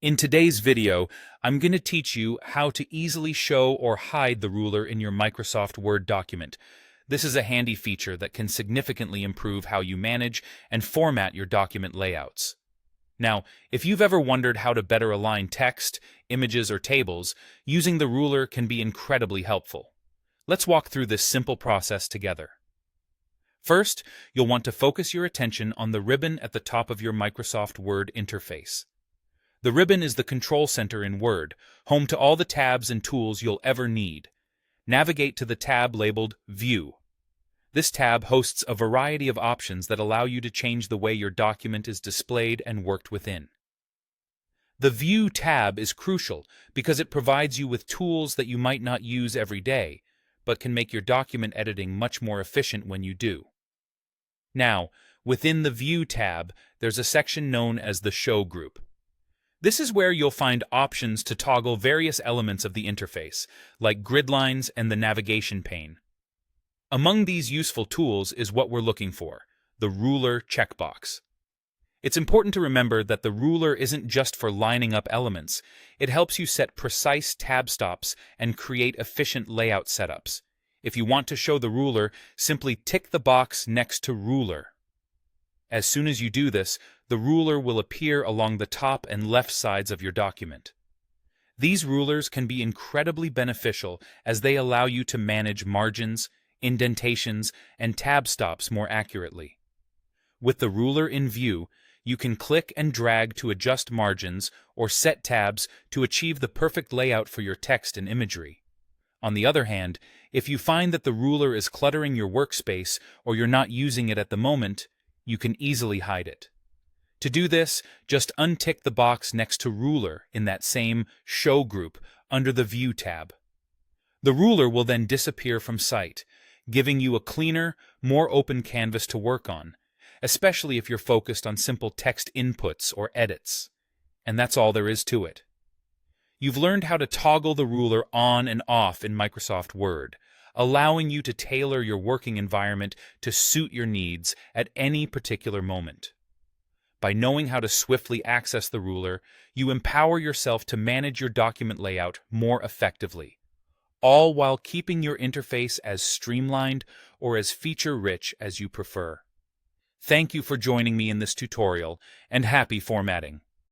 In today's video, I'm going to teach you how to easily show or hide the ruler in your Microsoft Word document. This is a handy feature that can significantly improve how you manage and format your document layouts. Now, if you've ever wondered how to better align text, images, or tables, using the ruler can be incredibly helpful. Let's walk through this simple process together. First, you'll want to focus your attention on the ribbon at the top of your Microsoft Word interface. The ribbon is the control center in Word, home to all the tabs and tools you'll ever need. Navigate to the tab labeled View. This tab hosts a variety of options that allow you to change the way your document is displayed and worked within. The View tab is crucial because it provides you with tools that you might not use every day, but can make your document editing much more efficient when you do. Now, within the View tab, there's a section known as the Show group. This is where you'll find options to toggle various elements of the interface, like grid lines and the navigation pane. Among these useful tools is what we're looking for, the ruler checkbox. It's important to remember that the ruler isn't just for lining up elements. It helps you set precise tab stops and create efficient layout setups. If you want to show the ruler, simply tick the box next to Ruler. As soon as you do this, the ruler will appear along the top and left sides of your document. These rulers can be incredibly beneficial as they allow you to manage margins, indentations, and tab stops more accurately. With the ruler in view, you can click and drag to adjust margins or set tabs to achieve the perfect layout for your text and imagery. On the other hand, if you find that the ruler is cluttering your workspace or you're not using it at the moment, you can easily hide it. To do this, just untick the box next to Ruler in that same Show group under the View tab. The ruler will then disappear from sight, giving you a cleaner, more open canvas to work on, especially if you're focused on simple text inputs or edits. And that's all there is to it. You've learned how to toggle the ruler on and off in Microsoft Word, allowing you to tailor your working environment to suit your needs at any particular moment. By knowing how to swiftly access the ruler, you empower yourself to manage your document layout more effectively, all while keeping your interface as streamlined or as feature-rich as you prefer. Thank you for joining me in this tutorial, and happy formatting!